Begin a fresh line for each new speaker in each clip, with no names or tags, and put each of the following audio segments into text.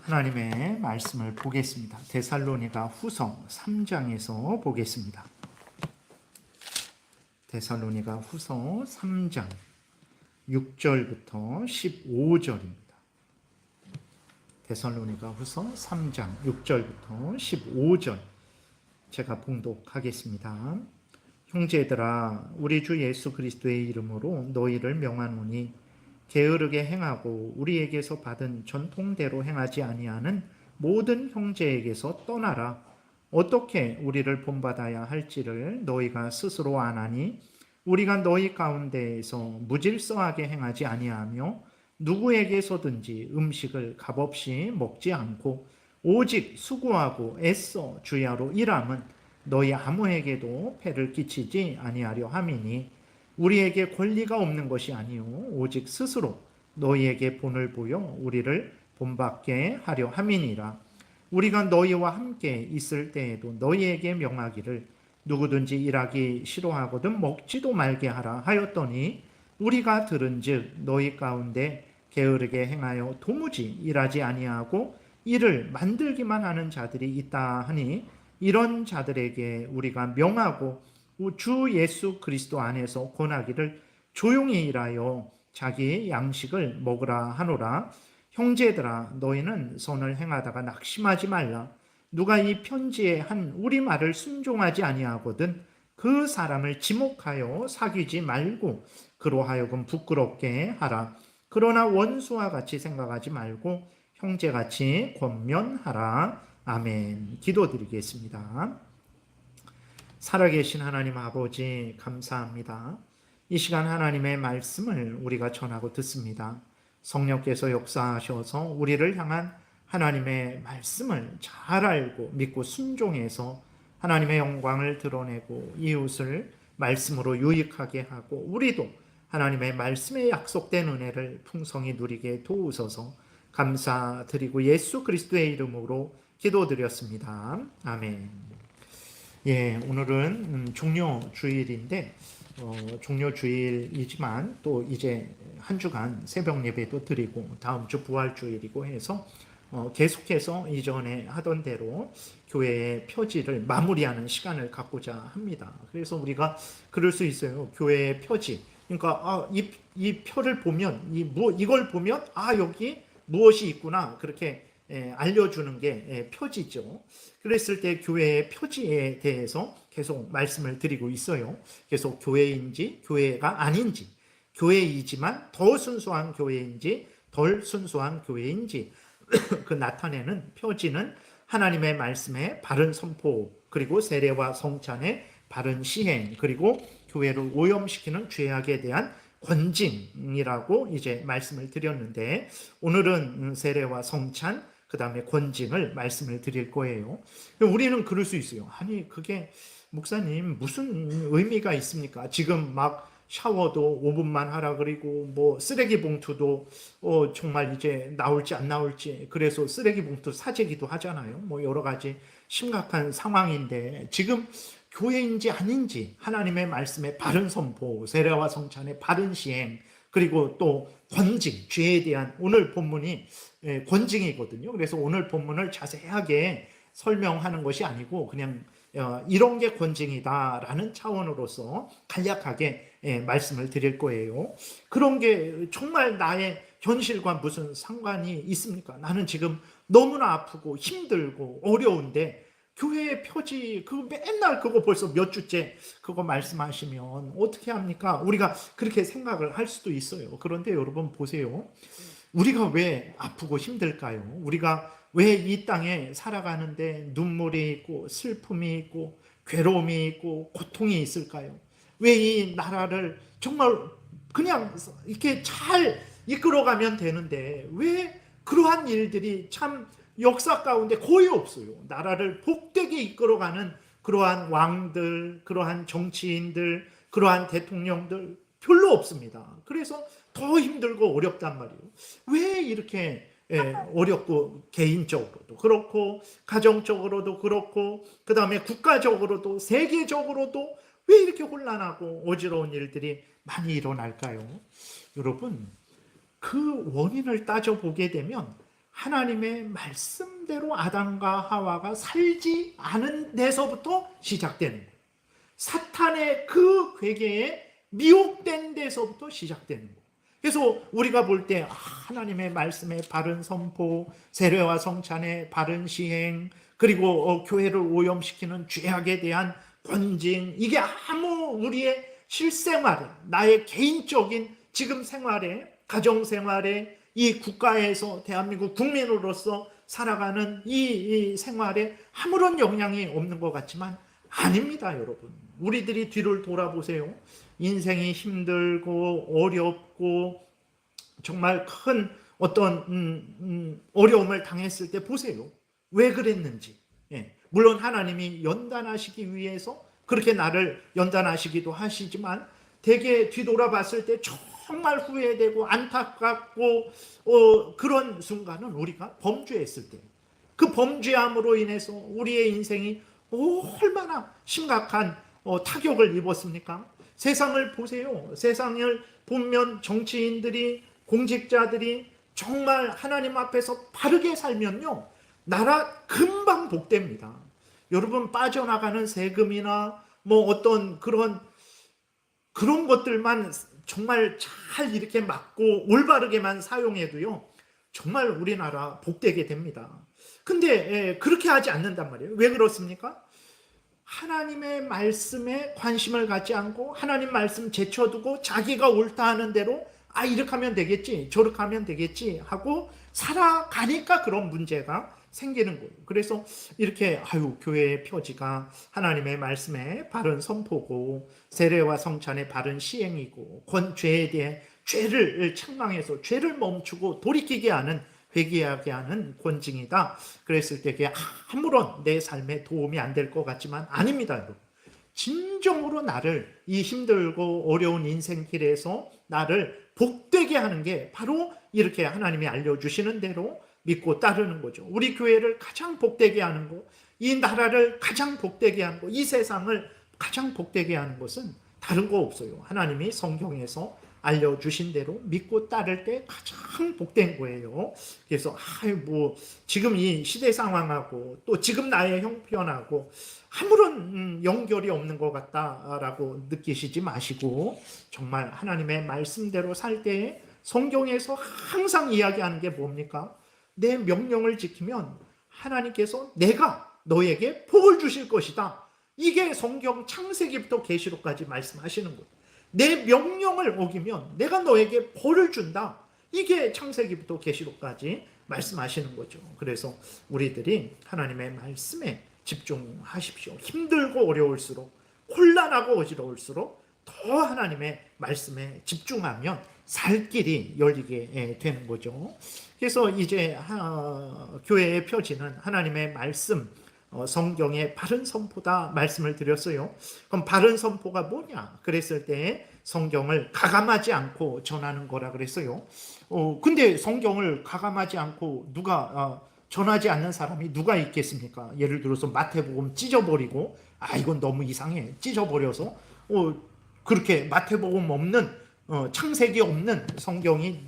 하나님의 말씀을 보겠습니다. 데살로니가 후서 3장에서 보겠습니다. 데살로니가 후서 3장 6절부터 15절입니다. 데살로니가 후서 3장 6절부터 15절 제가 봉독하겠습니다. 형제들아, 우리 주 예수 그리스도의 이름으로 너희를 명하노니 게으르게 행하고 우리에게서 받은 전통대로 행하지 아니하는 모든 형제에게서 떠나라. 어떻게 우리를 본받아야 할지를 너희가 스스로 아나니 우리가 너희 가운데에서 무질서하게 행하지 아니하며 누구에게서든지 음식을 값없이 먹지 않고 오직 수고하고 애써 주야로 일함은 너희 아무에게도 폐를 끼치지 아니하려 함이니 우리에게 권리가 없는 것이 아니요 오직 스스로 너희에게 본을 보여 우리를 본받게 하려 함이니라. 우리가 너희와 함께 있을 때에도 너희에게 명하기를 누구든지 일하기 싫어하거든 먹지도 말게 하라 하였더니 우리가 들은즉 너희 가운데 게으르게 행하여 도무지 일하지 아니하고 일을 만들기만 하는 자들이 있다 하니 이런 자들에게 우리가 명하고 주 예수 그리스도 안에서 권하기를 조용히 일하여 자기의 양식을 먹으라 하노라. 형제들아, 너희는 선을 행하다가 낙심하지 말라. 누가 이 편지에 한 우리 말을 순종하지 아니하거든 그 사람을 지목하여 사귀지 말고 그로 하여금 부끄럽게 하라. 그러나 원수와 같이 생각하지 말고 형제같이 권면하라. 아멘. 기도드리겠습니다. 살아계신 하나님 아버지, 감사합니다. 이 시간 하나님의 말씀을 우리가 전하고 듣습니다. 성령께서 역사하셔서 우리를 향한 하나님의 말씀을 잘 알고 믿고 순종해서 하나님의 영광을 드러내고 이웃을 말씀으로 유익하게 하고 우리도 하나님의 말씀에 약속된 은혜를 풍성히 누리게 도우소서. 감사드리고 예수 그리스도의 이름으로 기도드렸습니다. 아멘. 오늘은 종료주일인데 종료주일이지만 또 이제 한 주간 새벽 예배도 드리고 다음 주 부활주일이고 해서 계속해서 이전에 하던 대로 교회의 표지를 마무리하는 시간을 갖고자 합니다. 그래서 우리가 그럴 수 있어요. 교회의 표지. 그러니까 이 표를 보면 이걸 보면 여기 무엇이 있구나 그렇게 알려주는 게 표지죠. 그랬을 때 교회의 표지에 대해서 계속 말씀을 드리고 있어요. 계속 교회인지 교회가 아닌지, 교회이지만 더 순수한 교회인지 덜 순수한 교회인지 그 나타내는 표지는 하나님의 말씀의 바른 선포, 그리고 세례와 성찬의 바른 시행, 그리고 교회를 오염시키는 죄악에 대한 권징이라고 이제 말씀을 드렸는데 오늘은 세례와 성찬, 그 다음에 권징을 말씀을 드릴 거예요. 우리는 그럴 수 있어요. 아니 그게 목사님 무슨 의미가 있습니까? 지금 막 샤워도 5분만 하라 그리고 뭐 쓰레기 봉투도 정말 이제 나올지 안 나올지 그래서 쓰레기 봉투 사재기도 하잖아요. 뭐 여러 가지 심각한 상황인데 지금 교회인지 아닌지 하나님의 말씀의 바른 선포, 세례와 성찬의 바른 시행, 그리고 또 권징, 죄에 대한 오늘 본문이 권징이거든요. 그래서 오늘 본문을 자세하게 설명하는 것이 아니고 그냥 이런 게 권징이다라는 차원으로서 간략하게 말씀을 드릴 거예요. 그런 게 정말 나의 현실과 무슨 상관이 있습니까? 나는 지금 너무나 아프고 힘들고 어려운데 교회의 표지 맨날 그거 벌써 몇 주째 그거 말씀하시면 어떻게 합니까? 우리가 그렇게 생각을 할 수도 있어요. 그런데 여러분 보세요. 우리가 왜 아프고 힘들까요? 우리가 왜 이 땅에 살아가는데 눈물이 있고 슬픔이 있고 괴로움이 있고 고통이 있을까요? 왜 이 나라를 정말 그냥 이렇게 잘 이끌어가면 되는데 왜 그러한 일들이 참 역사 가운데 거의 없어요. 나라를 복되게 이끌어가는 그러한 왕들, 그러한 정치인들, 그러한 대통령들 별로 없습니다. 그래서 더 힘들고 어렵단 말이에요. 왜 이렇게 어렵고 개인적으로도 그렇고 가정적으로도 그렇고 그 다음에 국가적으로도 세계적으로도 왜 이렇게 혼란하고 어지러운 일들이 많이 일어날까요? 여러분 그 원인을 따져보게 되면 하나님의 말씀대로 아담과 하와가 살지 않은 데서부터 시작되는 거예요. 사탄의 그 괴계에 미혹된 데서부터 시작되는 거예요. 그래서 우리가 볼 때 하나님의 말씀의 바른 선포, 세례와 성찬의 바른 시행, 그리고 교회를 오염시키는 죄악에 대한 권징, 이게 아무 우리의 실생활에, 나의 개인적인 지금 생활에, 가정생활에, 이 국가에서 대한민국 국민으로서 살아가는 이 생활에 아무런 영향이 없는 것 같지만 아닙니다, 여러분. 우리들이 뒤를 돌아보세요. 인생이 힘들고 어렵고 정말 큰 어떤 어려움을 당했을 때 보세요. 왜 그랬는지. 예. 물론 하나님이 연단하시기 위해서 그렇게 나를 연단하시기도 하시지만 대개 뒤돌아봤을 때 정말 후회되고 안타깝고 그런 순간은 우리가 범죄했을 때, 그 범죄함으로 인해서 우리의 인생이 얼마나 심각한 타격을 입었습니까? 세상을 보세요. 세상을 보면 정치인들이, 공직자들이 정말 하나님 앞에서 바르게 살면요, 나라 금방 복됩니다. 여러분, 빠져나가는 세금이나 뭐 어떤 그런 것들만 정말 잘 이렇게 막고 올바르게만 사용해도요, 정말 우리나라 복되게 됩니다. 근데 그렇게 하지 않는단 말이에요. 왜 그렇습니까? 하나님의 말씀에 관심을 갖지 않고 하나님 말씀 제쳐두고 자기가 옳다 하는 대로 이렇게 하면 되겠지, 저렇게 하면 되겠지 하고 살아가니까 그런 문제가 생기는 거예요. 그래서 이렇게 교회의 표지가 하나님의 말씀의 바른 선포고 세례와 성찬의 바른 시행이고 죄에 대해 죄를 책망해서 죄를 멈추고 돌이키게 하는, 회개하게 하는 권징이다. 그랬을 때 그게 아무런 내 삶에 도움이 안 될 것 같지만 아닙니다, 여러분. 진정으로 나를 이 힘들고 어려운 인생길에서 나를 복되게 하는 게 바로 이렇게 하나님이 알려주시는 대로 믿고 따르는 거죠. 우리 교회를 가장 복되게 하는 것, 이 나라를 가장 복되게 하는 것, 이 세상을 가장 복되게 하는 것은 다른 거 없어요. 하나님이 성경에서 알려주신 대로 믿고 따를 때 가장 복된 거예요. 그래서 지금 이 시대 상황하고 또 지금 나의 형편하고 아무런 연결이 없는 것 같다라고 느끼시지 마시고, 정말 하나님의 말씀대로 살 때 성경에서 항상 이야기하는 게 뭡니까? 내 명령을 지키면 하나님께서 내가 너에게 복을 주실 것이다. 이게 성경 창세기부터 계시록까지 말씀하시는 거예요. 내 명령을 어기면 내가 너에게 벌을 준다. 이게 창세기부터 계시록까지 말씀하시는 거죠. 그래서 우리들이 하나님의 말씀에 집중하십시오. 힘들고 어려울수록, 혼란하고 어지러울수록 더 하나님의 말씀에 집중하면 살 길이 열리게 되는 거죠. 그래서 이제 교회의 표지는 하나님의 말씀, 성경의 바른 선포다 말씀을 드렸어요. 그럼 바른 선포가 뭐냐? 그랬을 때 성경을 가감하지 않고 전하는 거라 그랬어요. 근데 성경을 가감하지 않고 전하지 않는 사람이 누가 있겠습니까? 예를 들어서 마태복음 찢어버리고 이건 너무 이상해, 찢어버려서 그렇게 마태복음 없는, 창세기 없는 성경이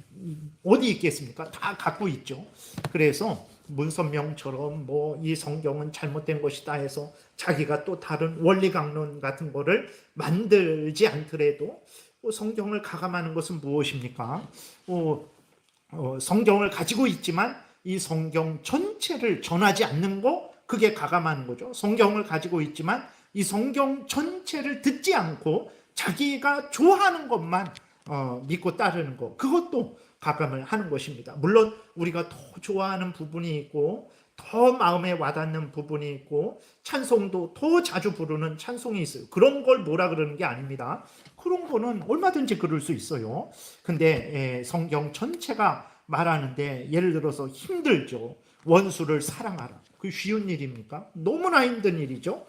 어디 있겠습니까? 다 갖고 있죠. 그래서 문선명처럼 이 성경은 잘못된 것이다 해서 자기가 또 다른 원리강론 같은 거를 만들지 않더라도 성경을 가감하는 것은 무엇입니까? 성경을 가지고 있지만 이 성경 전체를 전하지 않는 거, 그게 가감하는 거죠. 성경을 가지고 있지만 이 성경 전체를 듣지 않고 자기가 좋아하는 것만 믿고 따르는 거, 그것도 가감을 하는 것입니다. 물론 우리가 더 좋아하는 부분이 있고 더 마음에 와닿는 부분이 있고 찬송도 더 자주 부르는 찬송이 있어요. 그런 걸 뭐라 그러는 게 아닙니다. 그런 거는 얼마든지 그럴 수 있어요. 근데 성경 전체가 말하는데, 예를 들어서 힘들죠. 원수를 사랑하라. 그게 쉬운 일입니까? 너무나 힘든 일이죠.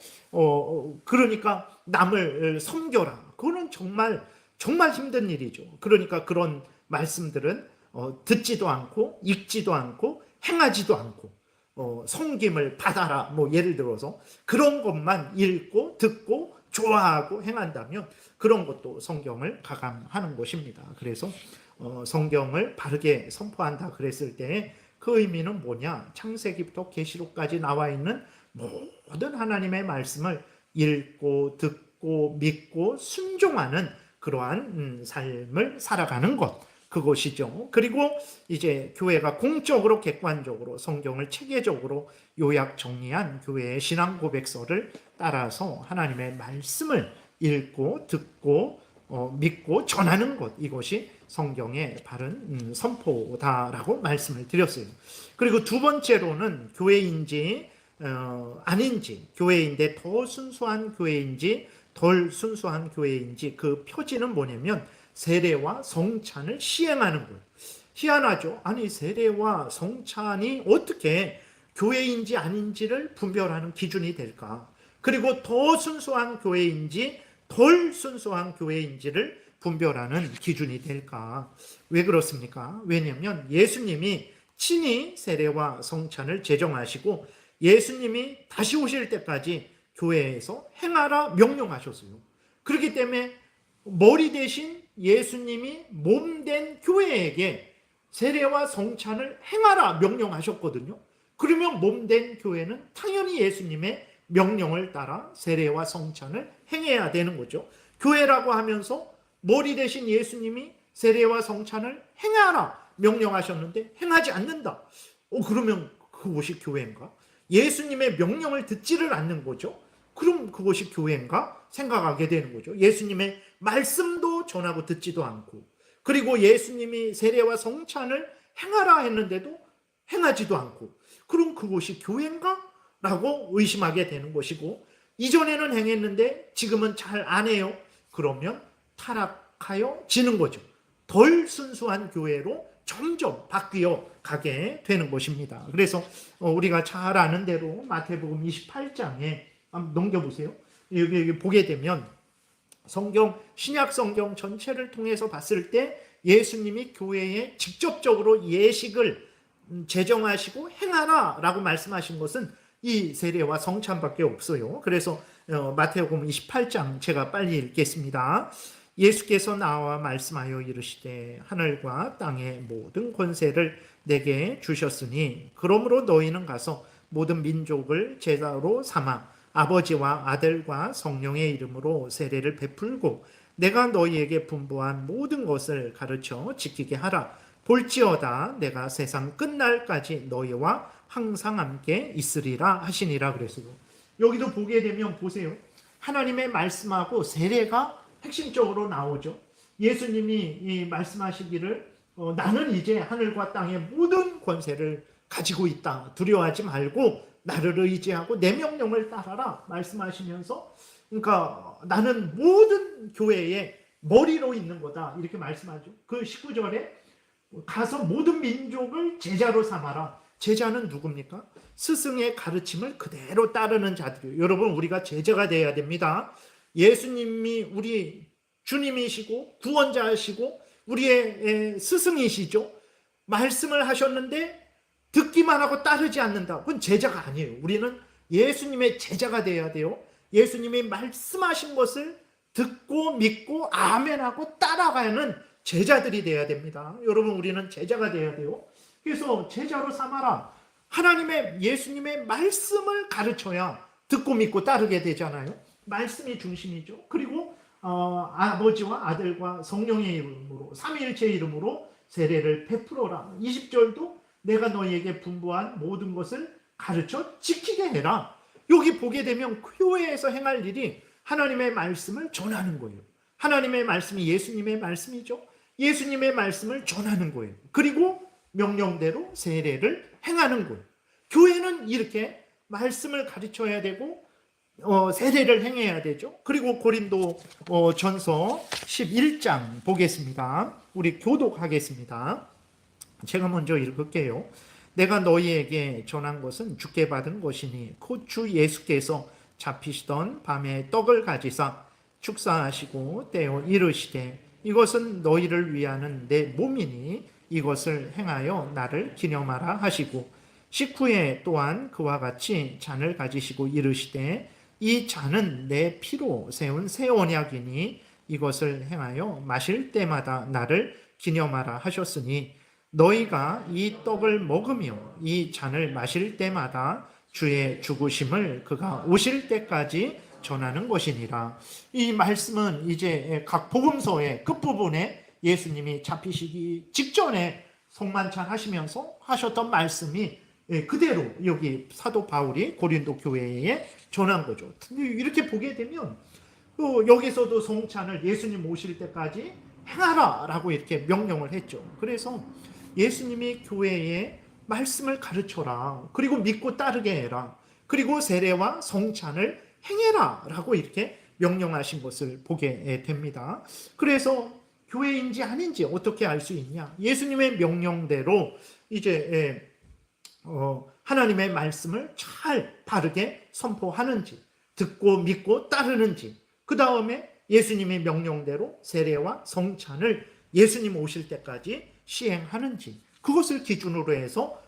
그러니까 남을 섬겨라. 그거는 정말 힘든 일이죠. 그러니까 그런 말씀들은 듣지도 않고 읽지도 않고 행하지도 않고 섬김을 받아라, 예를 들어서 그런 것만 읽고 듣고 좋아하고 행한다면 그런 것도 성경을 가감하는 것입니다. 그래서 성경을 바르게 선포한다 그랬을 때 그 의미는 뭐냐? 창세기부터 계시록까지 나와 있는 모든 하나님의 말씀을 읽고 듣고 믿고 순종하는 그러한 삶을 살아가는 것, 그것이죠. 그리고 이제 교회가 공적으로 객관적으로 성경을 체계적으로 요약 정리한 교회의 신앙 고백서를 따라서 하나님의 말씀을 읽고 듣고 믿고 전하는 것, 이것이 성경의 바른 선포다라고 말씀을 드렸어요. 그리고 두 번째로는 교회인지 아닌지, 교회인데 더 순수한 교회인지 덜 순수한 교회인지 그 표지는 뭐냐면 세례와 성찬을 시행하는 거예요. 희한하죠? 아니, 세례와 성찬이 어떻게 교회인지 아닌지를 분별하는 기준이 될까? 그리고 더 순수한 교회인지 덜 순수한 교회인지를 분별하는 기준이 될까? 왜 그렇습니까? 왜냐하면 예수님이 친히 세례와 성찬을 제정하시고 예수님이 다시 오실 때까지 교회에서 행하라 명령하셨어요. 그렇기 때문에 머리 대신 예수님이 몸된 교회에게 세례와 성찬을 행하라 명령하셨거든요. 그러면 몸된 교회는 당연히 예수님의 명령을 따라 세례와 성찬을 행해야 되는 거죠. 교회라고 하면서 머리 대신 예수님이 세례와 성찬을 행하라 명령하셨는데 행하지 않는다. 그러면 그것이 교회인가? 예수님의 명령을 듣지를 않는 거죠. 그럼 그것이 교회인가? 생각하게 되는 거죠. 예수님의 말씀도 전하고 듣지도 않고, 그리고 예수님이 세례와 성찬을 행하라 했는데도 행하지도 않고, 그럼 그것이 교회인가? 라고 의심하게 되는 것이고, 이전에는 행했는데 지금은 잘 안 해요. 그러면 타락하여 지는 거죠. 덜 순수한 교회로 점점 바뀌어 가게 되는 것입니다. 그래서 우리가 잘 아는 대로 마태복음 28장에 한번 넘겨보세요. 여기 보게 되면 신약 성경 전체를 통해서 봤을 때 예수님이 교회에 직접적으로 예식을 제정하시고 행하라 라고 말씀하신 것은 이 세례와 성찬밖에 없어요. 그래서 마태복음 28장 제가 빨리 읽겠습니다. 예수께서 나와 말씀하여 이르시되 하늘과 땅의 모든 권세를 내게 주셨으니 그러므로 너희는 가서 모든 민족을 제자로 삼아 아버지와 아들과 성령의 이름으로 세례를 베풀고 내가 너희에게 분부한 모든 것을 가르쳐 지키게 하라. 볼지어다 내가 세상 끝날까지 너희와 항상 함께 있으리라 하시니라. 그래서 여기도 보게 되면 보세요. 하나님의 말씀하고 세례가 핵심적으로 나오죠. 예수님이 말씀하시기를 나는 이제 하늘과 땅의 모든 권세를 가지고 있다. 두려워하지 말고 나를 의지하고 내 명령을 따라라 말씀하시면서, 그러니까 나는 모든 교회의 머리로 있는 거다 이렇게 말씀하죠. 그 19절에 가서 모든 민족을 제자로 삼아라. 제자는 누굽니까? 스승의 가르침을 그대로 따르는 자들이에요. 여러분, 우리가 제자가 되어야 됩니다. 예수님이 우리 주님이시고 구원자이시고 우리의 스승이시죠. 말씀을 하셨는데 듣기만 하고 따르지 않는다. 그건 제자가 아니에요. 우리는 예수님의 제자가 되어야 돼요. 예수님이 말씀하신 것을 듣고 믿고 아멘하고 따라가는 제자들이 되어야 됩니다. 여러분, 우리는 제자가 되어야 돼요. 그래서 제자로 삼아라. 예수님의 말씀을 가르쳐야 듣고 믿고 따르게 되잖아요. 말씀이 중심이죠. 그리고 아버지와 아들과 성령의 이름으로 삼위일체의 이름으로 세례를 베풀어라. 20절도 내가 너희에게 분부한 모든 것을 가르쳐 지키게 해라. 여기 보게 되면 교회에서 행할 일이 하나님의 말씀을 전하는 거예요. 하나님의 말씀이 예수님의 말씀이죠. 예수님의 말씀을 전하는 거예요. 그리고 명령대로 세례를 행하는 거예요. 교회는 이렇게 말씀을 가르쳐야 되고 세례를 행해야 되죠. 그리고 고린도 전서 11장 보겠습니다. 우리 교독하겠습니다. 제가 먼저 읽을게요. 내가 너희에게 전한 것은 주께 받은 것이니 곧 주 예수께서 잡히시던 밤에 떡을 가지사 축사하시고 떼어 이르시되 이것은 너희를 위하는 내 몸이니 이것을 행하여 나를 기념하라 하시고 식후에 또한 그와 같이 잔을 가지시고 이르시되 이 잔은 내 피로 세운 새 언약이니 이것을 행하여 마실 때마다 나를 기념하라 하셨으니 너희가 이 떡을 먹으며 이 잔을 마실 때마다 주의 죽으심을 그가 오실 때까지 전하는 것이니라. 이 말씀은 이제 각 복음서의 끝부분에 예수님이 잡히시기 직전에 성만찬 하시면서 하셨던 말씀이 그대로 여기 사도 바울이 고린도 교회에 전한 거죠. 이렇게 보게 되면 또 여기서도 성찬을 예수님 오실 때까지 행하라 라고 이렇게 명령을 했죠. 그래서 예수님이 교회에 말씀을 가르쳐라, 그리고 믿고 따르게 해라, 그리고 세례와 성찬을 행해라 라고 이렇게 명령하신 것을 보게 됩니다. 그래서 교회인지 아닌지 어떻게 알 수 있냐? 예수님의 명령대로 이제 하나님의 말씀을 잘 바르게 선포하는지, 듣고 믿고 따르는지, 그 다음에 예수님의 명령대로 세례와 성찬을 예수님 오실 때까지 시행하는지, 그것을 기준으로 해서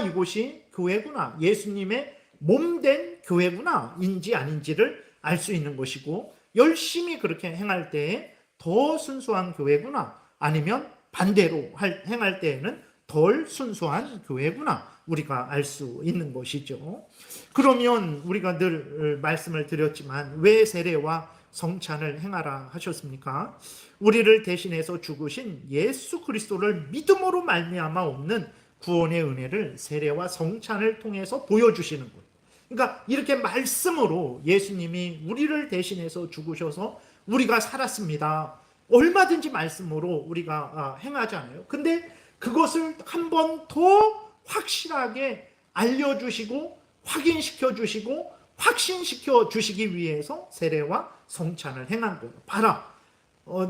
이곳이 교회구나, 예수님의 몸된 교회구나 인지 아닌지를 알 수 있는 것이고, 열심히 그렇게 행할 때에 더 순수한 교회구나, 아니면 반대로 행할 때에는 덜 순수한 교회구나, 우리가 알 수 있는 것이죠. 그러면 우리가 늘 말씀을 드렸지만 왜 세례와 성찬을 행하라 하셨습니까? 우리를 대신해서 죽으신 예수 그리스도를 믿음으로 말미암아 얻는 구원의 은혜를 세례와 성찬을 통해서 보여주시는 것. 그러니까 이렇게 말씀으로 예수님이 우리를 대신해서 죽으셔서 우리가 살았습니다. 얼마든지 말씀으로 우리가 행하잖아요. 근데 그것을 한 번 더 확실하게 알려주시고 확인시켜 주시고 확신시켜 주시기 위해서 세례와 성찬을 행한 거예요. 봐라,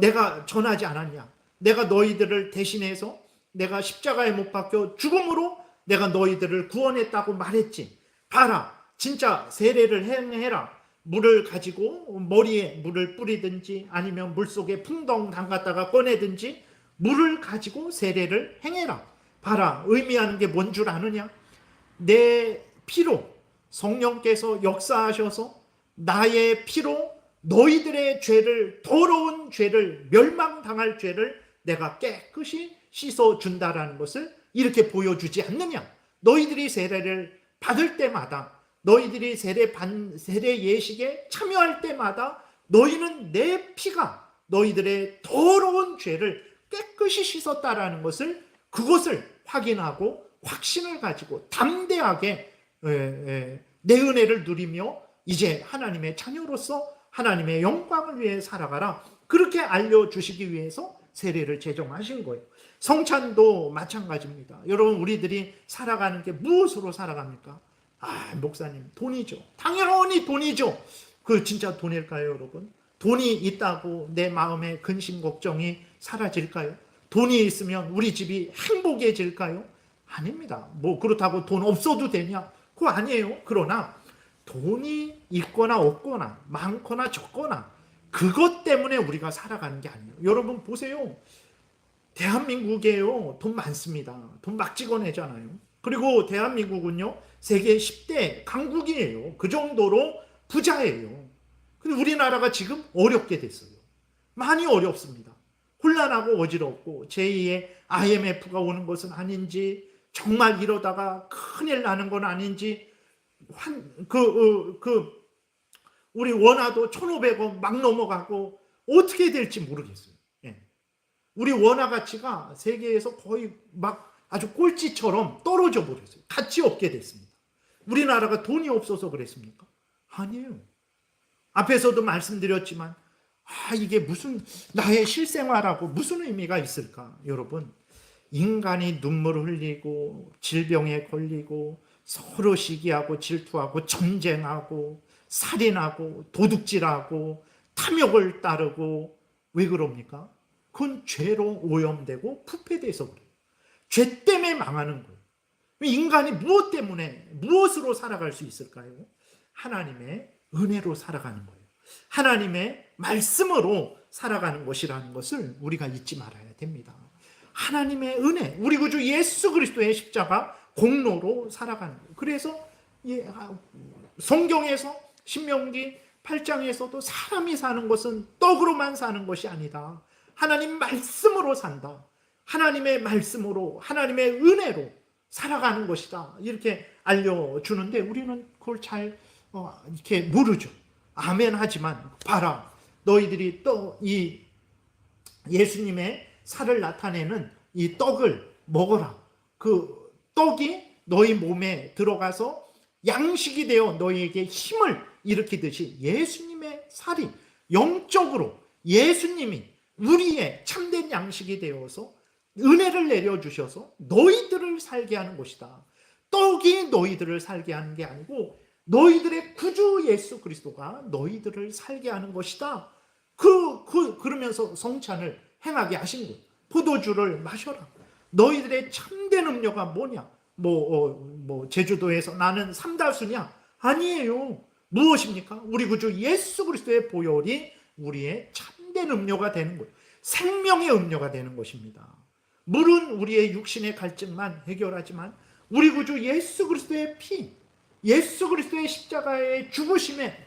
내가 전하지 않았냐? 내가 너희들을 대신해서 내가 십자가에 못 박혀 죽음으로 내가 너희들을 구원했다고 말했지. 봐라, 진짜 세례를 행해라. 물을 가지고 머리에 물을 뿌리든지 아니면 물속에 풍덩 담갔다가 꺼내든지 물을 가지고 세례를 행해라. 봐라, 의미하는 게 뭔 줄 아느냐? 내 피로 성령께서 역사하셔서 나의 피로 너희들의 죄를, 더러운 죄를, 멸망당할 죄를 내가 깨끗이 씻어준다라는 것을 이렇게 보여주지 않느냐? 너희들이 세례를 받을 때마다, 너희들이 세례 예식에 참여할 때마다 너희는 내 피가 너희들의 더러운 죄를 깨끗이 씻었다라는 것을, 그것을 확인하고 확신을 가지고 담대하게 내 은혜를 누리며 이제 하나님의 자녀로서 하나님의 영광을 위해 살아가라, 그렇게 알려주시기 위해서 세례를 제정하신 거예요. 성찬도 마찬가지입니다. 여러분, 우리들이 살아가는 게 무엇으로 살아갑니까? 목사님, 돈이죠. 당연히 돈이죠. 그 진짜 돈일까요, 여러분? 돈이 있다고 내 마음의 근심 걱정이 사라질까요? 돈이 있으면 우리 집이 행복해질까요? 아닙니다. 뭐 그렇다고 돈 없어도 되냐? 그거 아니에요. 그러나 돈이 있거나 없거나 많거나 적거나 그것 때문에 우리가 살아가는 게 아니에요. 여러분 보세요. 대한민국에요, 돈 많습니다. 돈 막 찍어내잖아요. 그리고 대한민국은요, 세계 10대 강국이에요. 그 정도로 부자예요. 근데 우리나라가 지금 어렵게 됐어요. 많이 어렵습니다. 혼란하고 어지럽고 제2의 IMF가 오는 것은 아닌지, 정말 이러다가 큰일 나는 건 아닌지, 우리 원화도 1,500원 막 넘어가고 어떻게 될지 모르겠어요. 우리 원화 가치가 세계에서 거의 막 아주 꼴찌처럼 떨어져 버렸어요. 가치 없게 됐습니다. 우리나라가 돈이 없어서 그랬습니까? 아니에요. 앞에서도 말씀드렸지만 이게 무슨 나의 실생활하고 무슨 의미가 있을까? 여러분, 인간이 눈물을 흘리고 질병에 걸리고 서로 시기하고 질투하고 전쟁하고 살인하고 도둑질하고 탐욕을 따르고, 왜 그럽니까? 그건 죄로 오염되고 부패돼서 그래요. 죄 때문에 망하는 거예요. 인간이 무엇 때문에, 무엇으로 살아갈 수 있을까요? 하나님의 은혜로 살아가는 거예요. 하나님의 말씀으로 살아가는 것이라는 것을 우리가 잊지 말아야 됩니다. 하나님의 은혜, 우리 구주 예수 그리스도의 십자가 공로로 살아가는 거예요. 그래서 성경에서 신명기 8장에서도 사람이 사는 것은 떡으로만 사는 것이 아니다. 하나님 말씀으로 산다. 하나님의 말씀으로, 하나님의 은혜로 살아가는 것이다. 이렇게 알려주는데 우리는 그걸 잘 이렇게 모르죠. 아멘 하지만 봐라, 너희들이 또 이 예수님의 살을 나타내는 이 떡을 먹어라. 그 떡이 너희 몸에 들어가서 양식이 되어 너희에게 힘을 일으키듯이 예수님의 살이 영적으로 예수님이 우리의 참된 양식이 되어서 은혜를 내려주셔서 너희들을 살게 하는 것이다. 떡이 너희들을 살게 하는 게 아니고 너희들의 구주 예수 그리스도가 너희들을 살게 하는 것이다. 그러면서 성찬을 행하게 하신 거예요. 포도주를 마셔라. 너희들의 참된 음료가 뭐냐? 제주도에서 나는 삼다수냐? 아니에요. 무엇입니까? 우리 구주 예수 그리스도의 보혈이 우리의 참된 음료가 되는 거예요. 생명의 음료가 되는 것입니다. 물은 우리의 육신의 갈증만 해결하지만 우리 구주 예수 그리스도의 피, 예수 그리스도의 십자가의 죽으심에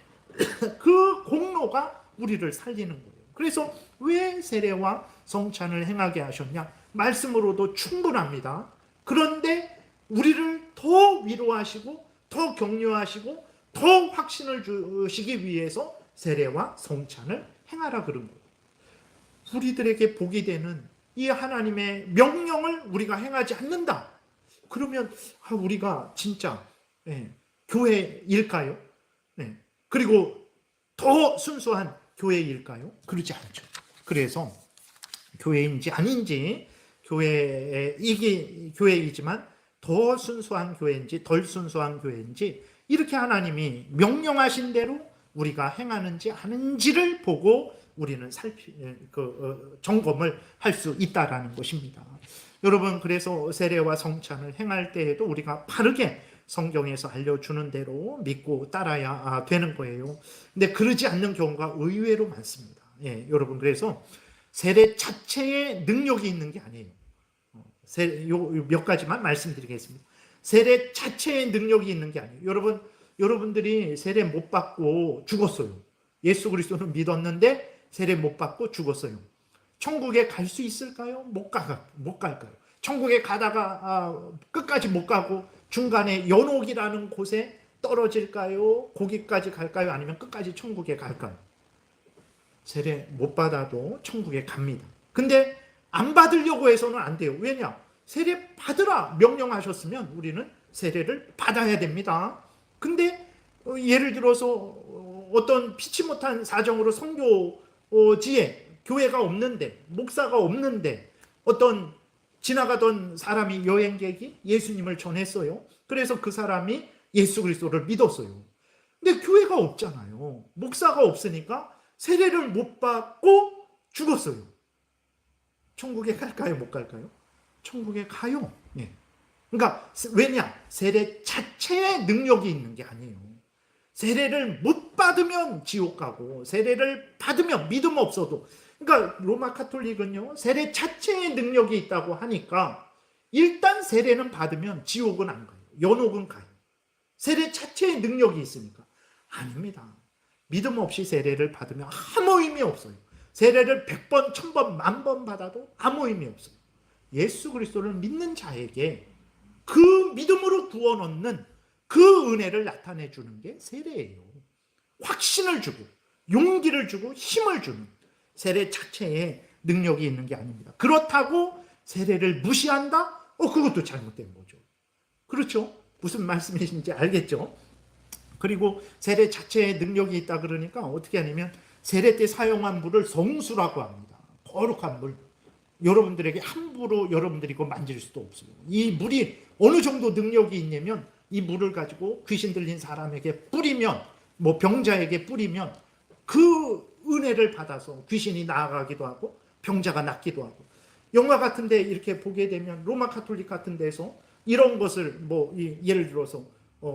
그 공로가 우리를 살리는 거예요. 그래서 왜 세례와 성찬을 행하게 하셨냐? 말씀으로도 충분합니다. 그런데 우리를 더 위로하시고 더 격려하시고 더 확신을 주시기 위해서 세례와 성찬을 행하라 그런 거예요. 우리들에게 복이 되는 이 하나님의 명령을 우리가 행하지 않는다. 그러면 우리가 진짜 교회일까요? 그리고 더 순수한 교회일까요? 그렇지 않죠. 그래서 교회인지 아닌지, 교회이지만 더 순수한 교회인지 덜 순수한 교회인지 이렇게 하나님이 명령하신 대로 우리가 행하는지 하는지를 보고 우리는 점검을 할 수 있다라는 것입니다. 여러분, 그래서 세례와 성찬을 행할 때에도 우리가 바르게 성경에서 알려주는 대로 믿고 따라야 되는 거예요. 근데 그러지 않는 경우가 의외로 많습니다. 여러분, 그래서 세례 자체에 능력이 있는 게 아니에요. 몇 가지만 말씀드리겠습니다. 세례 자체에 능력이 있는 게 아니에요. 여러분들이 세례 못 받고 죽었어요. 예수 그리스도는 믿었는데 세례 못 받고 죽었어요. 천국에 갈 수 있을까요? 못 갈까요? 천국에 가다가 끝까지 못 가고 중간에 연옥이라는 곳에 떨어질까요? 거기까지 갈까요? 아니면 끝까지 천국에 갈까요? 세례 못 받아도 천국에 갑니다. 근데 안 받으려고 해서는 안 돼요. 왜냐? 세례 받으라 명령하셨으면 우리는 세례를 받아야 됩니다. 근데 예를 들어서 어떤 피치 못한 사정으로 선교지에 교회가 없는데, 목사가 없는데 어떤 지나가던 사람이, 여행객이 예수님을 전했어요. 그래서 그 사람이 예수 그리스도를 믿었어요. 근데 교회가 없잖아요. 목사가 없으니까 세례를 못 받고 죽었어요. 천국에 갈까요? 못 갈까요? 천국에 가요. 그러니까 왜냐? 세례 자체에 능력이 있는 게 아니에요. 세례를 못 받으면 지옥 가고 세례를 받으면 믿음 없어도, 그러니까 로마 카톨릭은요, 세례 자체에 능력이 있다고 하니까 일단 세례는 받으면 지옥은 안 가요. 연옥은 가요. 세례 자체에 능력이 있으니까. 아닙니다. 믿음 없이 세례를 받으면 아무 의미 없어요. 세례를 100번, 1000번, 10,000번 받아도 아무 의미 없어요. 예수 그리스도를 믿는 자에게 그 믿음으로 구원 얻는 그 은혜를 나타내 주는 게 세례예요. 확신을 주고 용기를 주고 힘을 주는, 세례 자체에 능력이 있는 게 아닙니다. 그렇다고 세례를 무시한다? 그것도 잘못된 거죠. 그렇죠? 무슨 말씀이신지 알겠죠? 그리고 세례 자체에 능력이 있다 그러니까 어떻게 하냐면 세례 때 사용한 물을 성수라고 합니다. 거룩한 물. 여러분들에게 함부로 여러분들이 이거 만질 수도 없어요. 이 물이 어느 정도 능력이 있냐면 이 물을 가지고 귀신 들린 사람에게 뿌리면, 병자에게 뿌리면 그 은혜를 받아서 귀신이 나아가기도 하고 병자가 낫기도 하고, 영화 같은 데 이렇게 보게 되면 로마 카톨릭 같은 데서 이런 것을 예를 들어서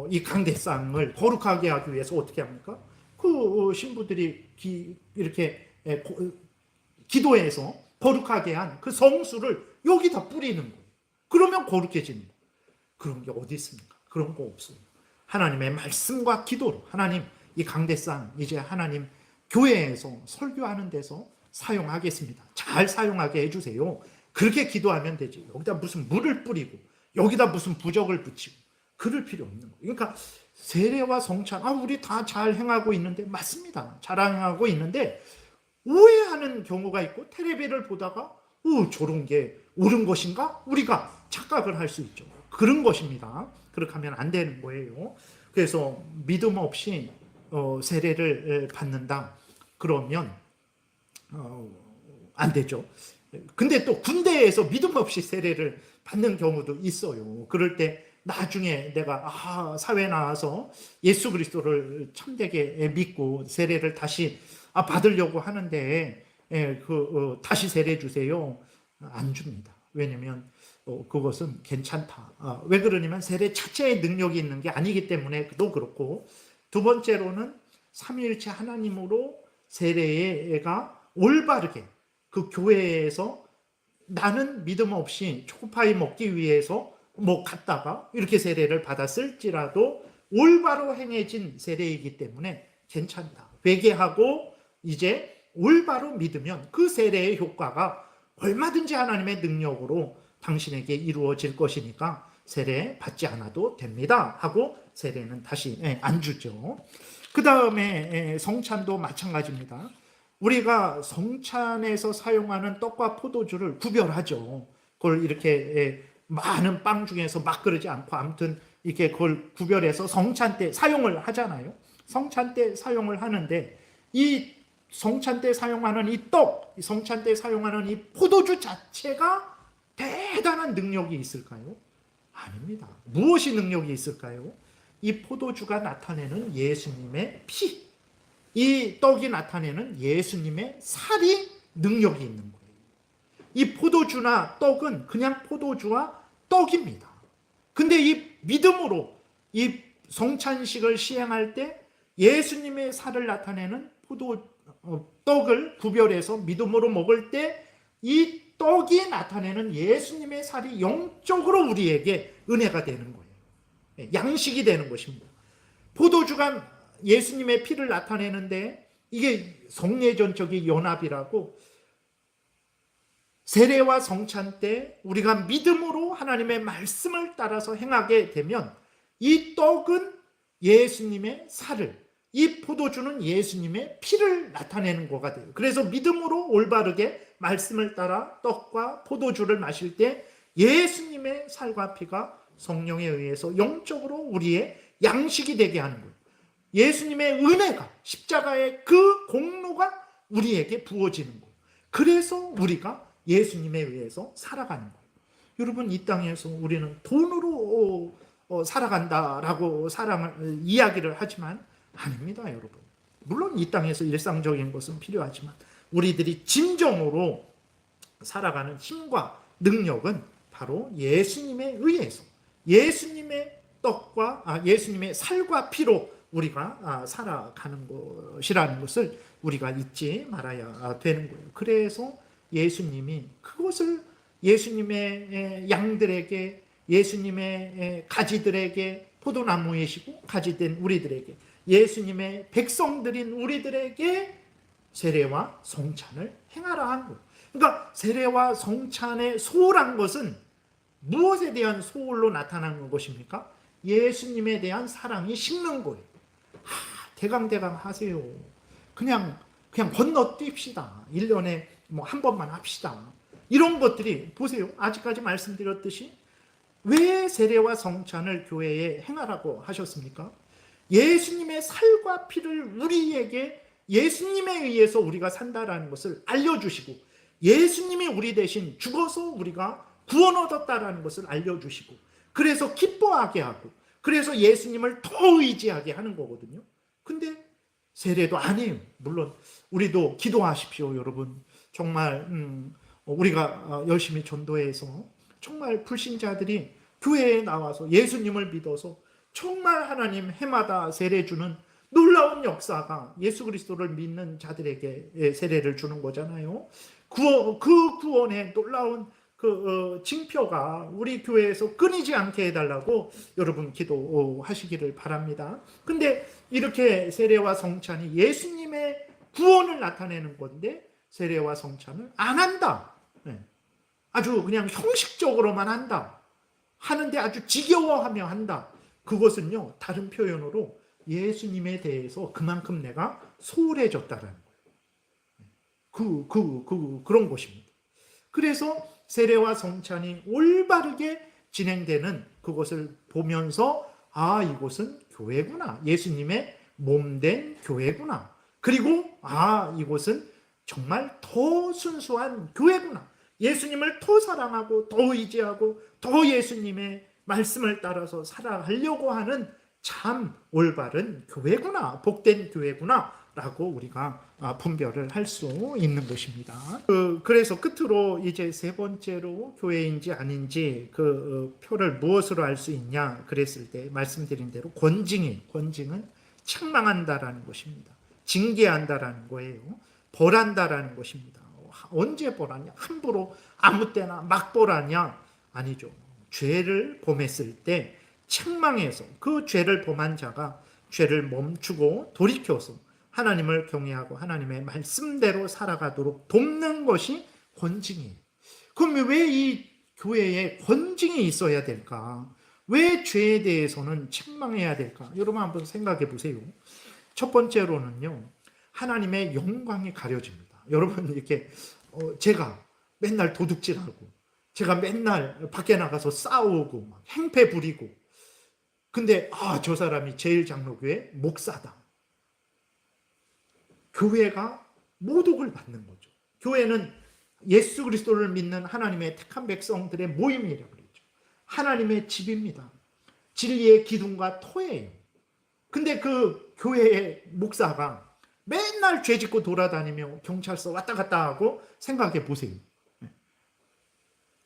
이 강대상을 거룩하게 하기 위해서 어떻게 합니까? 그 신부들이 이렇게 기도해서 거룩하게 한 그 성수를 여기다 뿌리는 거예요. 그러면 거룩해집니다. 그런 게 어디 있습니까? 그런 거 없어요. 하나님의 말씀과 기도로 하나님, 이 강대상 이제 하나님 교회에서 설교하는 데서 사용하겠습니다. 잘 사용하게 해주세요. 그렇게 기도하면 되지. 여기다 무슨 물을 뿌리고 여기다 무슨 부적을 붙이고 그럴 필요 없는 거예요. 그러니까 세례와 성찬, 우리 다 잘 행하고 있는데, 맞습니다. 잘 행하고 있는데 오해하는 경우가 있고, 텔레비를 보다가 저런 게 옳은 것인가? 우리가 착각을 할 수 있죠. 그런 것입니다. 그렇게 하면 안 되는 거예요. 그래서 믿음 없이 세례를 받는다 그러면 안 되죠. 근데 또 군대에서 믿음 없이 세례를 받는 경우도 있어요. 그럴 때 나중에 내가 사회 나와서 예수 그리스도를 참되게 믿고 세례를 다시 받으려고 하는데 다시 세례 주세요. 안 줍니다. 왜냐면 그것은 괜찮다. 왜 그러냐면 세례 자체의 능력이 있는 게 아니기 때문에 또 그렇고, 두 번째로는 삼위일체 하나님으로 세례가 올바르게 그 교회에서 나는 믿음 없이 초코파이 먹기 위해서 갔다가 이렇게 세례를 받았을지라도 올바로 행해진 세례이기 때문에 괜찮다. 회개하고 이제 올바로 믿으면 그 세례의 효과가 얼마든지 하나님의 능력으로 당신에게 이루어질 것이니까 세례 받지 않아도 됩니다 하고 세례는 다시 안 주죠. 그 다음에 성찬도 마찬가지입니다. 우리가 성찬에서 사용하는 떡과 포도주를 구별하죠. 그걸 이렇게 많은 빵 중에서 막 그러지 않고 아무튼 이렇게 그걸 구별해서 성찬 때 사용을 하잖아요. 성찬 때 사용을 하는데, 이 성찬 때 사용하는 이 떡, 성찬 때 사용하는 이 포도주 자체가 대단한 능력이 있을까요? 아닙니다. 무엇이 능력이 있을까요? 이 포도주가 나타내는 예수님의 피, 이 떡이 나타내는 예수님의 살이 능력이 있는 거예요. 이 포도주나 떡은 그냥 포도주와 떡입니다. 근데 이 믿음으로 이 성찬식을 시행할 때 예수님의 살을 나타내는 떡을 구별해서 믿음으로 먹을 때 이 떡이 나타내는 예수님의 살이 영적으로 우리에게 은혜가 되는 거예요. 양식이 되는 것입니다. 포도주가 예수님의 피를 나타내는데 이게 성례전적인 연합이라고, 세례와 성찬 때 우리가 믿음으로 하나님의 말씀을 따라서 행하게 되면 이 떡은 예수님의 살을, 이 포도주는 예수님의 피를 나타내는 거가 돼요. 그래서 믿음으로 올바르게 말씀을 따라 떡과 포도주를 마실 때 예수님의 살과 피가 성령에 의해서 영적으로 우리의 양식이 되게 하는 거예요. 예수님의 은혜가, 십자가의 그 공로가 우리에게 부어지는 거예요. 그래서 우리가 예수님에 의해서 살아가는 거예요. 여러분, 이 땅에서 우리는 돈으로 살아간다라고 사랑을 이야기를 하지만 아닙니다, 여러분. 물론 이 땅에서 일상적인 것은 필요하지만 우리들이 진정으로 살아가는 힘과 능력은 바로 예수님에 의해서, 예수님의 떡과 예수님의 살과 피로 우리가 살아가는 것이라는 것을 우리가 잊지 말아야 되는 거예요. 그래서 예수님이 그것을 예수님의 양들에게, 예수님의 가지들에게, 포도나무이시고 가지된 우리들에게, 예수님의 백성들인 우리들에게 세례와 성찬을 행하라 한 거예요. 그러니까 세례와 성찬의 소홀한 것은 무엇에 대한 소홀로 나타나는 것입니까? 예수님에 대한 사랑이 식는 거예요. 대강대강 하세요. 그냥 건너뛰읍시다. 1년에 한 번만 합시다. 이런 것들이, 보세요. 아직까지 말씀드렸듯이 왜 세례와 성찬을 교회에 행하라고 하셨습니까? 예수님의 살과 피를 우리에게, 예수님에 의해서 우리가 산다라는 것을 알려주시고, 예수님이 우리 대신 죽어서 우리가 구원 얻었다라는 것을 알려주시고, 그래서 기뻐하게 하고, 그래서 예수님을 더 의지하게 하는 거거든요. 근데 세례도 안 해요. 물론 우리도 기도하십시오, 여러분. 정말 우리가 열심히 전도해서 정말 불신자들이 교회에 나와서 예수님을 믿어서 정말 하나님 해마다 세례 주는 놀라운 역사가 예수 그리스도를 믿는 자들에게 세례를 주는 거잖아요. 그 구원의 놀라운 징표가 우리 교회에서 끊이지 않게 해달라고 여러분 기도하시기를 바랍니다. 근데 이렇게 세례와 성찬이 예수님의 구원을 나타내는 건데 세례와 성찬을 안 한다. 아주 그냥 형식적으로만 한다. 하는데 아주 지겨워하며 한다. 그것은요, 다른 표현으로 예수님에 대해서 그만큼 내가 소홀해졌다라는 거예요. 그런 것입니다. 그래서 세례와 성찬이 올바르게 진행되는 그것을 보면서 아, 이곳은 교회구나. 예수님의 몸된 교회구나. 그리고 아, 이곳은 정말 더 순수한 교회구나. 예수님을 더 사랑하고 더 의지하고 더 예수님의 말씀을 따라서 살아가려고 하는 참 올바른 교회구나. 복된 교회구나. 라고 우리가 분별을 할 수 있는 것입니다. 그래서 끝으로 이제 세 번째로 교회인지 아닌지 그 표를 무엇으로 알 수 있냐 그랬을 때 말씀드린 대로 권징은 책망한다라는 것입니다. 징계한다라는 거예요. 벌한다라는 것입니다. 언제 벌하냐? 함부로 아무 때나 막 벌하냐? 아니죠. 죄를 범했을 때 책망해서 그 죄를 범한 자가 죄를 멈추고 돌이켜서 하나님을 경외하고 하나님의 말씀대로 살아가도록 돕는 것이 권징이에요. 그럼 왜 이 교회에 권징이 있어야 될까? 왜 죄에 대해서는 책망해야 될까? 여러분 한번 생각해 보세요. 첫 번째로는요, 하나님의 영광이 가려집니다. 여러분 이렇게 제가 맨날 도둑질하고 제가 맨날 밖에 나가서 싸우고 막 행패 부리고 근데 저 사람이 제일장로교회 목사다. 교회가 모독을 받는 거죠. 교회는 예수 그리스도를 믿는 하나님의 택한 백성들의 모임이라고 그러죠. 하나님의 집입니다. 진리의 기둥과 토예요. 근데 그 교회의 목사가 맨날 죄 짓고 돌아다니며 경찰서 왔다 갔다 하고 생각해 보세요.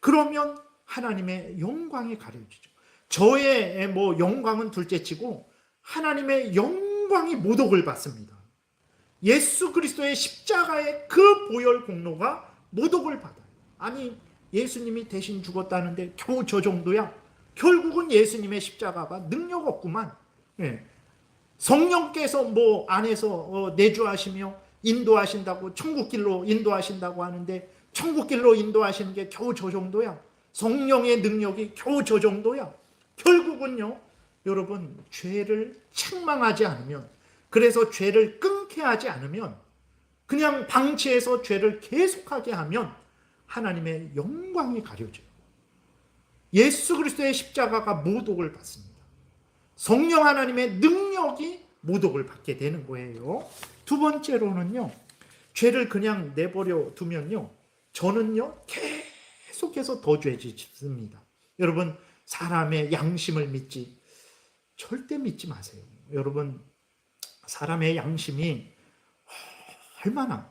그러면 하나님의 영광이 가려지죠. 저의 영광은 둘째치고 하나님의 영광이 모독을 받습니다. 예수 그리스도의 십자가의 그 보혈 공로가 모독을 받아요. 아니 예수님이 대신 죽었다는데 겨우 저 정도야? 결국은 예수님의 십자가가 능력 없구만. 성령께서 안에서 내주하시며 인도하신다고 천국길로 인도하신다고 하는데 천국길로 인도하시는 게 겨우 저 정도야? 성령의 능력이 겨우 저 정도야? 결국은요, 여러분 죄를 책망하지 않으면, 그래서 죄를 끊게 하지 않으면, 그냥 방치해서 죄를 계속하게 하면 하나님의 영광이 가려져요. 예수 그리스도의 십자가가 모독을 받습니다. 성령 하나님의 능력이 모독을 받게 되는 거예요. 두 번째로는요, 죄를 그냥 내버려 두면요, 저는요 계속해서 더 죄짓습니다. 여러분 사람의 양심을 믿지 절대 믿지 마세요. 여러분 사람의 양심이 얼마나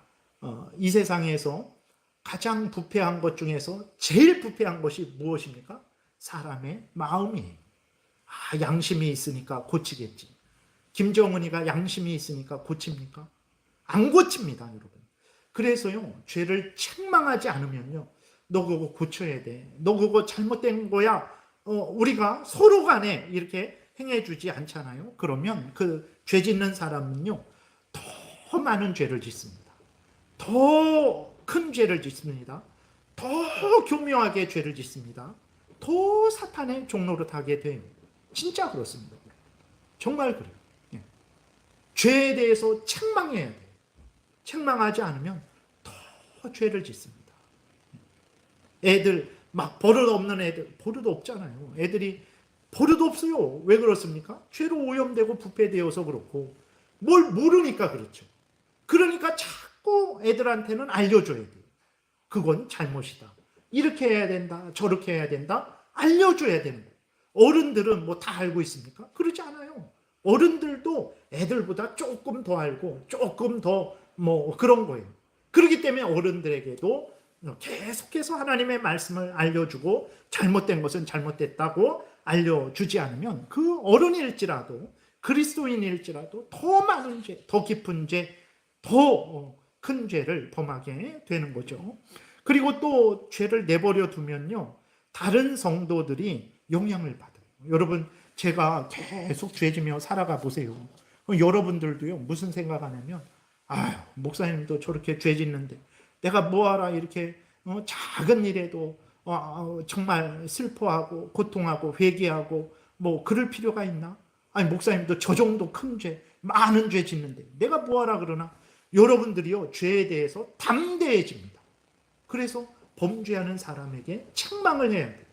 이 세상에서 가장 부패한 것 중에서 제일 부패한 것이 무엇입니까? 사람의 마음이에요. 양심이 있으니까 고치겠지. 김정은이가 양심이 있으니까 고칩니까? 안 고칩니다, 여러분. 그래서요, 죄를 책망하지 않으면요, 너 그거 고쳐야 돼. 너 그거 잘못된 거야. 우리가 서로 간에 이렇게 행해주지 않잖아요. 그러면 그 죄 짓는 사람은요, 더 많은 죄를 짓습니다. 더 큰 죄를 짓습니다. 더 교묘하게 죄를 짓습니다. 더 사탄의 종로로 타게 돼요. 진짜 그렇습니다. 정말 그래요. 죄에 대해서 책망해야 돼요. 책망하지 않으면 더 죄를 짓습니다. 애들 막 버릇 없는 애들, 버릇 없잖아요. 애들이 버릇 없어요. 왜 그렇습니까? 죄로 오염되고 부패되어서 그렇고 뭘 모르니까 그렇죠. 그러니까 자꾸 애들한테는 알려줘야 돼요. 그건 잘못이다. 이렇게 해야 된다. 저렇게 해야 된다. 알려줘야 되는 거예요. 어른들은 다 알고 있습니까? 그러지 않아요. 어른들도 애들보다 조금 더 알고 조금 더 그런 거예요. 그렇기 때문에 어른들에게도 계속해서 하나님의 말씀을 알려주고 잘못된 것은 잘못됐다고 알려주지 않으면 그 어른일지라도 그리스도인일지라도 더 많은 죄, 더 깊은 죄, 더 큰 죄를 범하게 되는 거죠. 그리고 또 죄를 내버려 두면요, 다른 성도들이 영향을 받아요. 여러분 제가 계속 죄지며 살아가 보세요. 여러분들도요 무슨 생각하냐면 목사님도 저렇게 죄짓는데 내가 뭐하라 이렇게 작은 일에도 정말 슬퍼하고 고통하고 회개하고 뭐 그럴 필요가 있나? 아니 목사님도 저 정도 큰 죄, 많은 죄 짓는데 내가 뭐하라 그러나? 여러분들이요 죄에 대해서 담대해집니다. 그래서 범죄하는 사람에게 책망을 해야 돼요.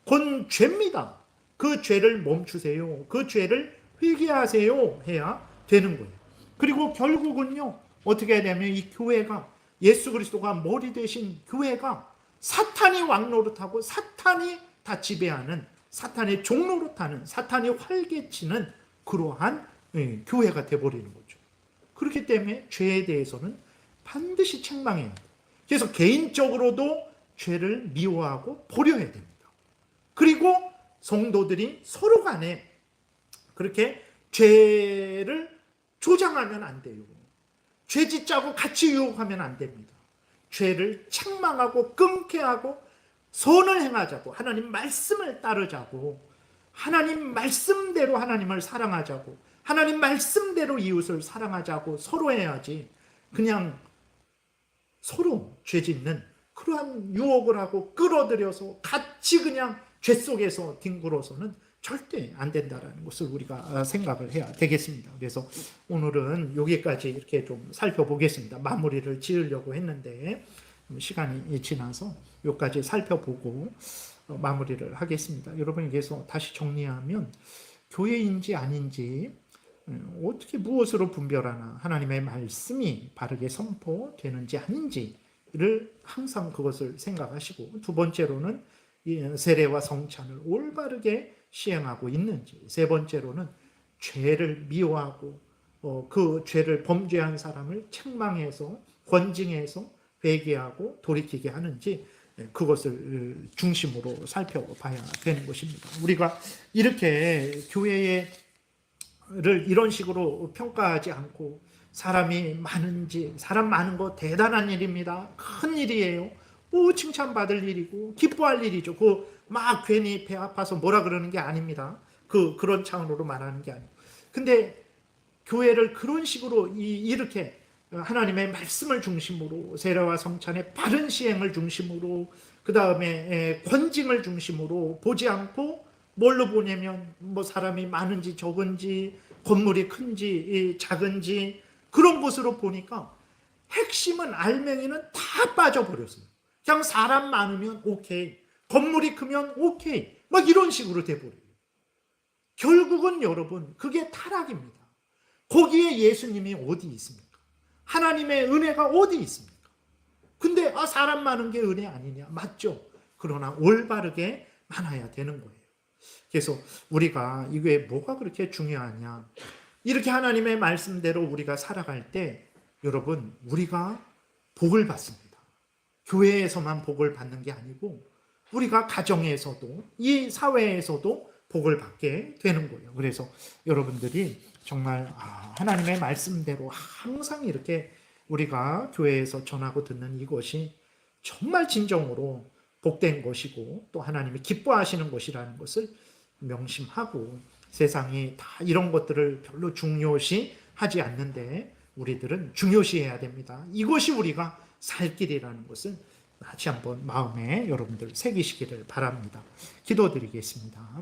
그건 죄입니다. 그 죄를 멈추세요. 그 죄를 회개하세요 해야 되는 거예요. 그리고 결국은요 어떻게 해야 되냐면 이 교회가 예수 그리스도가 머리 되신 교회가 사탄이 왕노릇하고 사탄이 다 지배하는 사탄의 종노릇하는 사탄이 활개치는 그러한 교회가 되어버리는 거죠. 그렇기 때문에 죄에 대해서는 반드시 책망해야 돼요. 그래서 개인적으로도 죄를 미워하고 버려야 됩니다. 그리고 성도들이 서로 간에 그렇게 죄를 조장하면 안 돼요. 죄 짓자고 같이 유혹하면 안 됩니다. 죄를 책망하고 끊게 하고 선을 행하자고 하나님 말씀을 따르자고 하나님 말씀대로 하나님을 사랑하자고 하나님 말씀대로 이웃을 사랑하자고 서로 해야지 그냥 서로 죄 짓는 그러한 유혹을 하고 끌어들여서 같이 그냥 죄 속에서 뒹굴어서는 절대 안 된다는 것을 우리가 생각을 해야 되겠습니다. 그래서 오늘은 여기까지 이렇게 좀 살펴보겠습니다. 마무리를 지으려고 했는데 시간이 지나서 여기까지 살펴보고 마무리를 하겠습니다. 여러분에게서 다시 정리하면 교회인지 아닌지 어떻게 무엇으로 분별하나 하나님의 말씀이 바르게 선포되는지 아닌지를 항상 그것을 생각하시고 두 번째로는 세례와 성찬을 올바르게 시행하고 있는지 세 번째로는 죄를 미워하고 그 죄를 범죄한 사람을 책망해서 권징해서 회개하고 돌이키게 하는지 그것을 중심으로 살펴봐야 되는 것입니다. 우리가 이렇게 교회를 이런 식으로 평가하지 않고 사람이 많은지 사람 많은 거 대단한 일입니다. 큰 일이에요. 칭찬받을 일이고 기뻐할 일이죠. 막 괜히 배 아파서 뭐라 그러는 게 아닙니다. 그런 차원으로 말하는 게 아니고. 근데 교회를 그런 식으로 이렇게 하나님의 말씀을 중심으로 세례와 성찬의 바른 시행을 중심으로 그 다음에 권징을 중심으로 보지 않고 뭘로 보냐면 뭐 사람이 많은지 적은지 건물이 큰지 작은지 그런 것으로 보니까 핵심은 알맹이는 다 빠져버렸어요. 그냥 사람 많으면 오케이, 건물이 크면 오케이, 막 이런 식으로 돼버려요. 결국은 여러분 그게 타락입니다. 거기에 예수님이 어디 있습니까? 하나님의 은혜가 어디 있습니까? 근데 사람 많은 게 은혜 아니냐? 맞죠? 그러나 올바르게 많아야 되는 거예요. 그래서 우리가 이게 뭐가 그렇게 중요하냐? 이렇게 하나님의 말씀대로 우리가 살아갈 때 여러분 우리가 복을 받습니다. 교회에서만 복을 받는 게 아니고 우리가 가정에서도 이 사회에서도 복을 받게 되는 거예요. 그래서 여러분들이 정말 하나님의 말씀대로 항상 이렇게 우리가 교회에서 전하고 듣는 이것이 정말 진정으로 복된 것이고 또 하나님이 기뻐하시는 것이라는 것을 명심하고 세상이 다 이런 것들을 별로 중요시 하지 않는데 우리들은 중요시해야 됩니다. 이것이 우리가 살 길이라는 것을 다시 한번 마음에 여러분들 새기시기를 바랍니다. 기도드리겠습니다.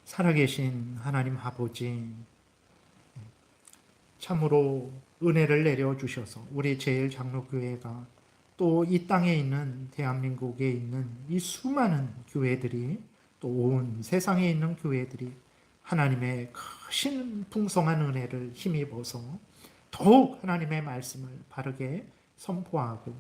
살아계신 하나님 아버지, 참으로 은혜를 내려주셔서 우리 제일장로교회가 또 이 땅에 있는 대한민국에 있는 이 수많은 교회들이 또 온 세상에 있는 교회들이 하나님의 크신 풍성한 은혜를 힘입어서 더욱 하나님의 말씀을 바르게 선포하고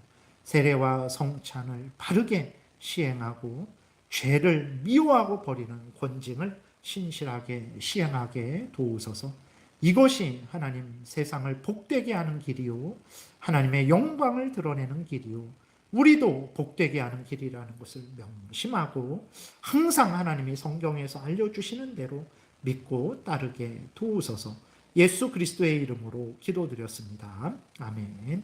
세례와 성찬을 바르게 시행하고 죄를 미워하고 버리는 권징을 신실하게 시행하게 도우소서. 이것이 하나님 세상을 복되게 하는 길이요 하나님의 영광을 드러내는 길이요 우리도 복되게 하는 길이라는 것을 명심하고 항상 하나님이 성경에서 알려주시는 대로 믿고 따르게 도우소서. 예수 그리스도의 이름으로 기도드렸습니다. 아멘.